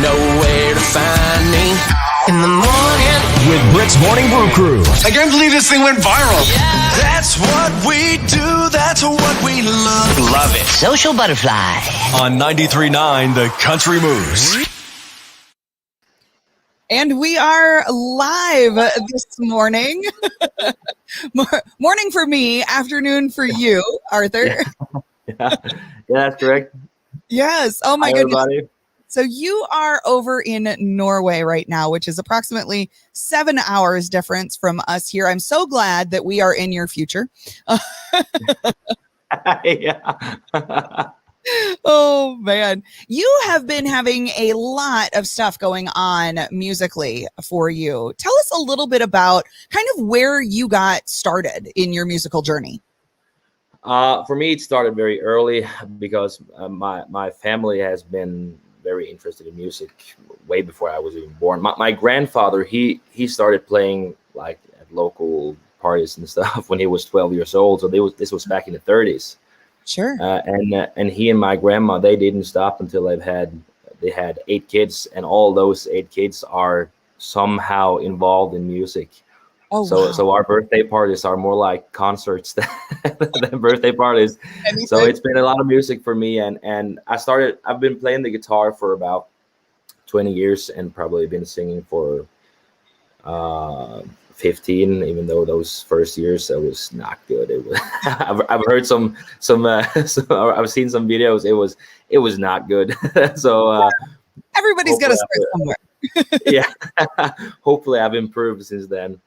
know where to find me in the morning with Britt's Morning Brew Crew. I can't believe this thing went viral. Yeah. That's what we do. That's what we love. Love it. Social Butterfly. On 93.9 The Country Moose. And we are live this morning. Morning for me, afternoon for you, Arthur. Yeah, that's correct. Yes. Oh my Hi, goodness. everybody. So you are over in Norway right now, which is approximately 7 hours difference from us here. I'm so glad that we are in your future. Yeah. Oh man, you have been having a lot of stuff going on musically for you. Tell us a little bit about kind of where you got started in your musical journey. For me, it started very early because my family has been very interested in music way before I was even born. My grandfather, he started playing like at local parties and stuff when he was 12 years old. So this was back in the 30s. Sure. And he and my grandma, they didn't stop until they had 8 kids, and all those 8 kids are somehow involved in music. Oh, So our birthday parties are more like concerts than birthday parties. So it's been a lot of music for me, and I've been playing the guitar for about 20 years and probably been singing for 15, even though those first years it was not good. It was I've heard some I've seen some videos. It was not good. So everybody's got to start somewhere. Yeah. Hopefully I've improved since then.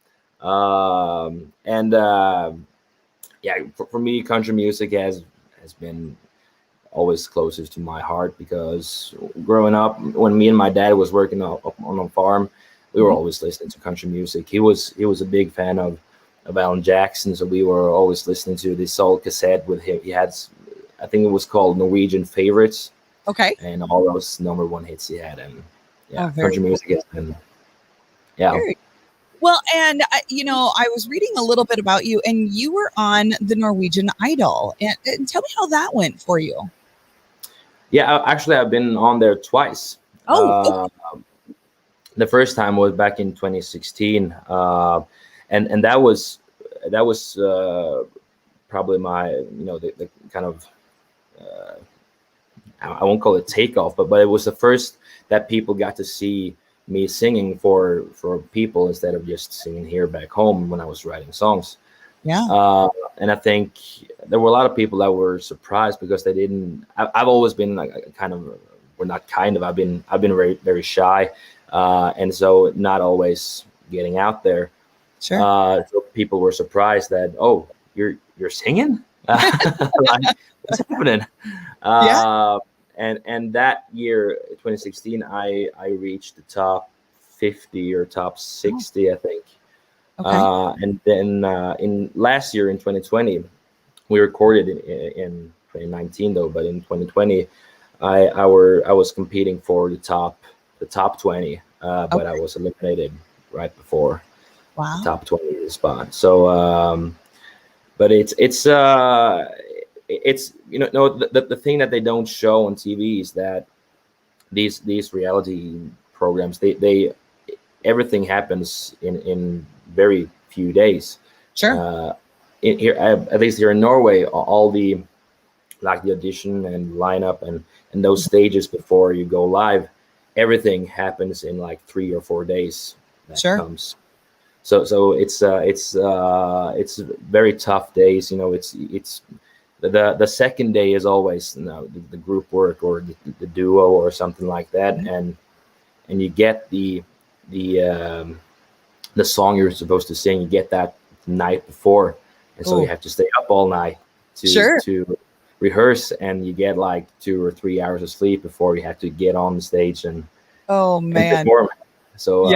Yeah, for me, country music has been always closest to my heart, because growing up, when me and my dad was working on a farm, we were always listening to country music. He was a big fan of Alan Jackson, so we were always listening to this old cassette with him. He had, I think it was called Norwegian Favorites. Okay. And all those number one hits he had, and country music has been, Very well, and I was reading a little bit about you, and you were on the Norwegian Idol, and tell me how that went for you. Yeah, actually, I've been on there twice. Oh, okay. The first time was back in 2016, and that was probably my the kind of I won't call it takeoff, but it was the first that people got to see me singing for people instead of just singing here back home when I was writing songs. Yeah. And I think there were a lot of people that were surprised because they didn't. I've always been like I've been very, very shy, and so not always getting out there. Sure. So people were surprised that, oh, you're singing. Like, what's happening? Yeah. And that year, 2016, I reached the top 50 or top 60, I think. Okay. And then in last year, in 2020, we recorded in 2019 though, but in 2020, I was competing for the top 20, but I was eliminated right before the top 20 spot. So, but it's the thing that they don't show on TV is that these reality programs, they everything happens in very few days. Sure. Here, at least here in Norway, all the audition and lineup and those stages before you go live, everything happens in like 3 or 4 days. Sure. Comes. So it's very tough days. It's the second day is always the group work or the duo or something like that, and you get the song you're supposed to sing. You get that the night before, and so you have to stay up all night to rehearse, and you get like 2 or 3 hours of sleep before you have to get on the stage and man, and perform. So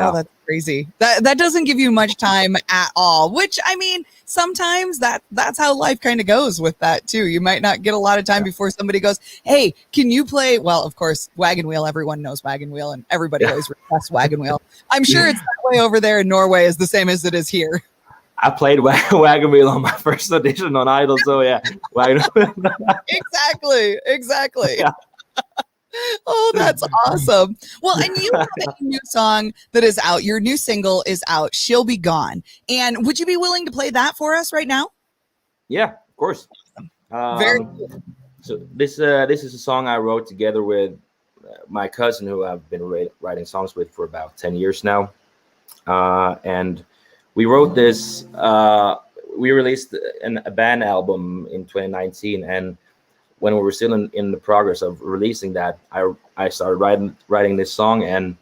Oh, that's crazy. That doesn't give you much time at all, which, I mean, sometimes that's how life kind of goes with that too. You might not get a lot of time before somebody goes, hey, can you play? Well, of course, Wagon Wheel, everyone knows Wagon Wheel, and everybody always requests Wagon Wheel. I'm sure it's that way over there in Norway is the same as it is here. I played Wagon Wheel on my first audition on Idol, so yeah. Exactly. Yeah. Oh, that's awesome. Well, and you have a new song that is out. Your new single is out, She'll Be Gone. And would you be willing to play that for us right now? Yeah, of course. Very cool. So this is a song I wrote together with my cousin, who I've been writing songs with for about 10 years now. And we wrote this. We released a band album in 2019, and when we were still in the progress of releasing that, I started writing this song, and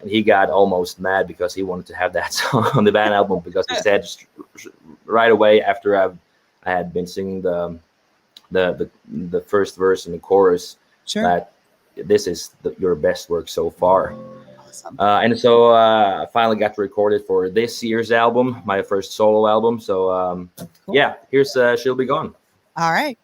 he got almost mad because he wanted to have that song on the band album, because he said right away after I had been singing the first verse and the chorus, that this is your best work so far. Awesome. And so I finally got to record it for this year's album, my first solo album. So cool. Yeah, here's She'll Be Gone. All right.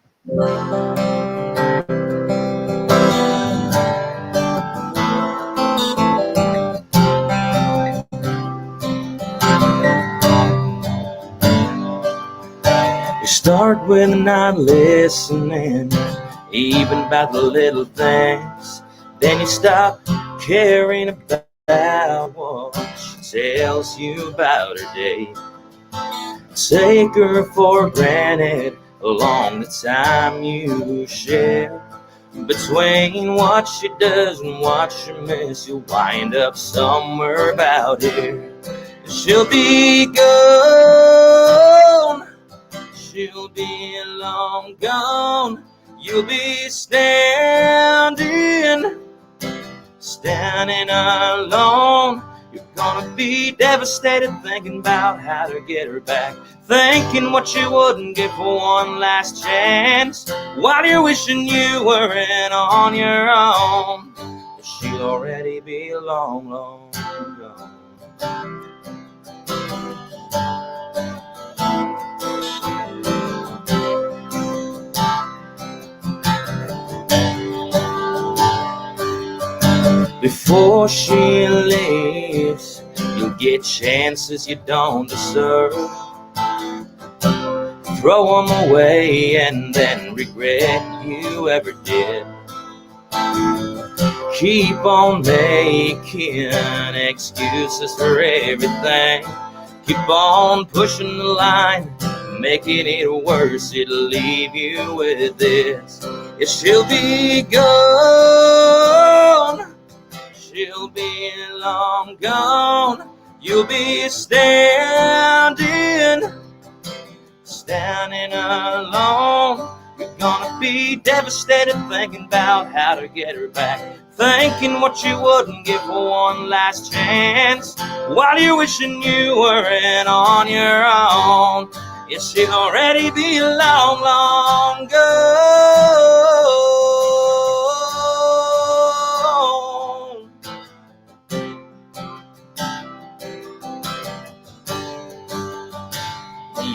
You start with not listening, even about the little things. Then you stop caring about what she tells you about her day. Take her for granted along the time you share. Between what she does and what she misses, you'll wind up somewhere about here. She'll be gone, she'll be long gone. You'll be standing alone. You're gonna be devastated thinking about how to get her back, thinking what you wouldn't give for one last chance, while you're wishing you weren't on your own. She'll already be long, long gone. Before she leaves, you'll get chances you don't deserve. Throw them away and then regret you ever did. Keep on making excuses for everything. Keep on pushing the line, making it worse. It'll leave you with this. Yeah, she'll be gone, she'll be long gone. You'll be standing alone. You're gonna be devastated thinking about how to get her back, thinking what you wouldn't give for one last chance, while you're wishing you weren't on your own. Yeah, she'll already be long, long gone.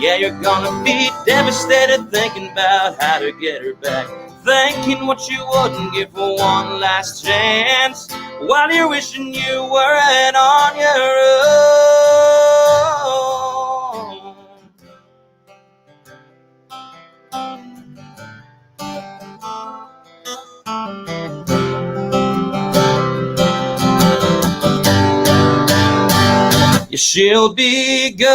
Yeah, you're gonna be devastated thinking about how to get her back, thinking what you wouldn't give for one last chance, while you're wishing you weren't on your own. Yeah, she'll be gone,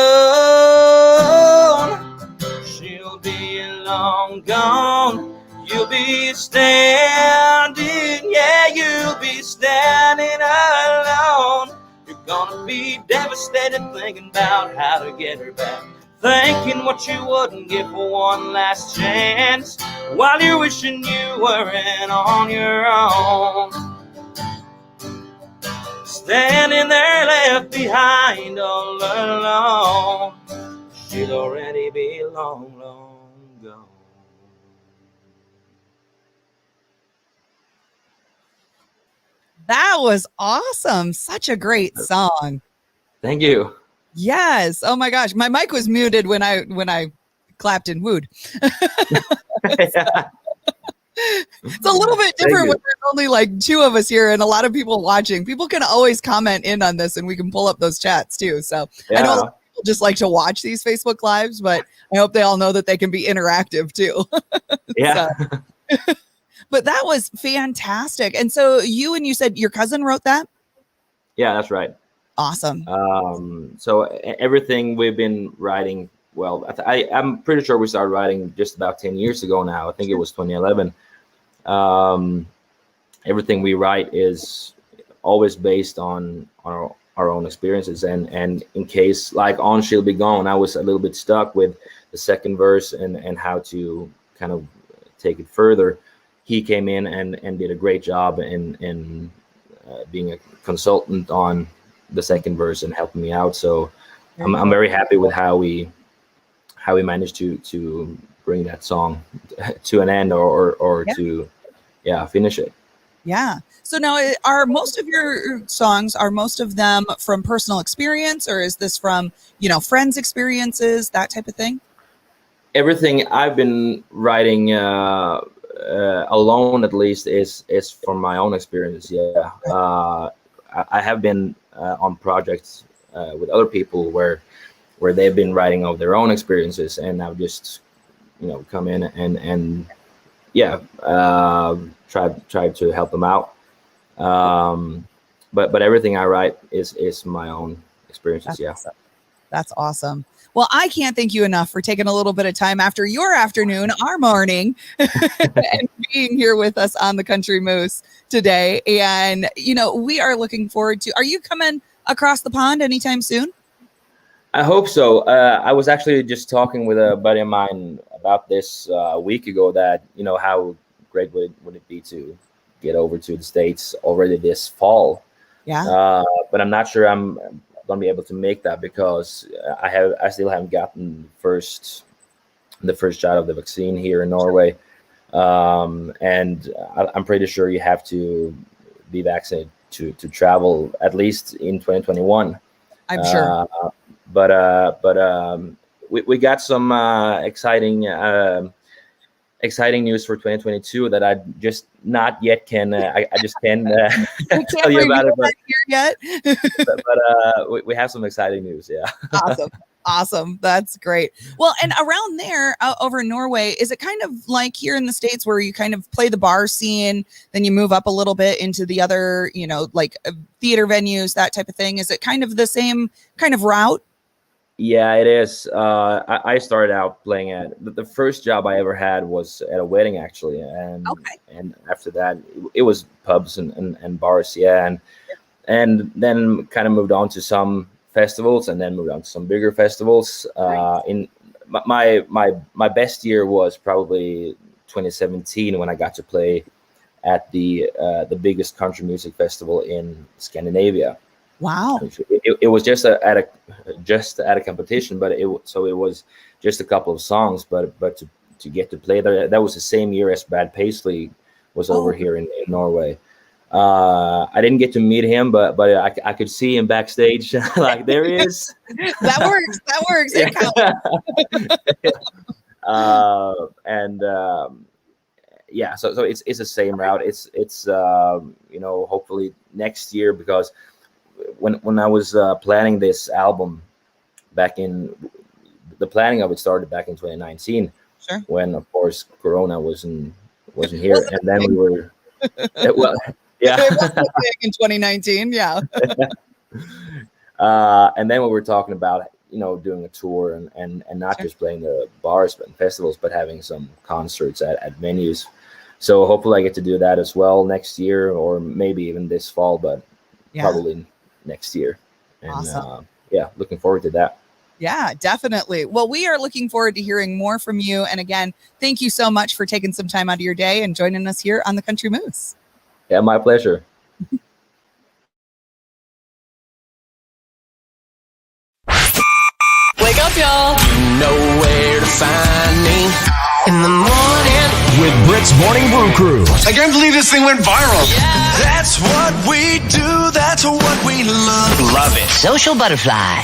she'll be long gone. You'll be standing, yeah, you'll be standing alone. You're gonna be devastated thinking about how to get her back, thinking what you wouldn't give for one last chance, while you're wishing you weren't on your own. Standing there left behind all alone. She'll already be long, long gone. That was awesome. Such a great song. Thank you. Yes. Oh my gosh. My mic was muted when I clapped and wooed. It's a little bit different when there's only like two of us here and a lot of people watching. People can always comment in on this and we can pull up those chats too. So yeah. I know a lot of people just like to watch these Facebook Lives, but I hope they all know that they can be interactive too. Yeah. But that was fantastic. And so you said your cousin wrote that? Yeah, that's right. Awesome. So everything we've been writing, well, I'm pretty sure we started writing just about 10 years ago now. I think it was 2011. Everything we write is always based on our own experiences. And in case, like on She'll Be Gone, I was a little bit stuck with the second verse and how to kind of take it further. He came in and did a great job in being a consultant on the second verse and helping me out. So I'm very happy with how we managed to bring that song to an end or to finish it. Yeah. So now, are most of your songs, are most of them from personal experience, or is this from, friends' experiences, that type of thing? Everything I've been writing alone, at least, is from my own experience. Yeah. I have been on projects with other people where they've been writing of their own experiences, and I've just come in and try to help them out. But everything I write is my own experiences. That's awesome. Well, I can't thank you enough for taking a little bit of time after your afternoon, our morning, and being here with us on the Country Moose today. And, we are looking forward to, are you coming across the pond anytime soon? I hope so. I was actually just talking with a buddy of mine about this a week ago, that, how great would it be to get over to the States already this fall. Yeah. But I'm not sure I'm going to be able to make that, because I still haven't gotten the first shot of the vaccine here in Norway. And I'm pretty sure you have to be vaccinated to travel, at least in 2021. I'm sure. But we got some exciting news for 2022 that I just not yet can I just can't tell you about it yet. but we have some exciting news. Yeah. Awesome. That's great. Well, and around there over in Norway, is it kind of like here in the States where you kind of play the bar scene, then you move up a little bit into the other, like theater venues, that type of thing? Is it kind of the same kind of route? Yeah, it is. I started out playing at the first job I ever had was at a wedding, actually, and after that it was pubs and bars, and then kind of moved on to some festivals, and then moved on to some bigger festivals. In my best year was probably 2017, when I got to play at the biggest country music festival in Scandinavia. Wow! It was just at a competition, but it was just a couple of songs. But to get to play there, that was the same year as Brad Paisley was over here in Norway. I didn't get to meet him, but I could see him backstage. Like, there he is. That works. So it's the same route. It's hopefully next year, because when I was planning this album the planning of it started back in 2019, sure, when of course Corona wasn't here, and then we were it was in 2019, yeah. And then we were talking about doing a tour and not just playing the bars and festivals, but having some concerts at venues. So hopefully I get to do that as well next year, or maybe even this fall, but probably next year. And awesome. Looking forward to that. Yeah, definitely. Well, we are looking forward to hearing more from you. And again, thank you so much for taking some time out of your day and joining us here on the Country Moose. Yeah, my pleasure. Wake up, y'all. You know where to find me in the morning with Britt's Morning Brew Crew. I can't believe this thing went viral. Yeah. That's what we do. That's what we love. Love it. Social butterfly.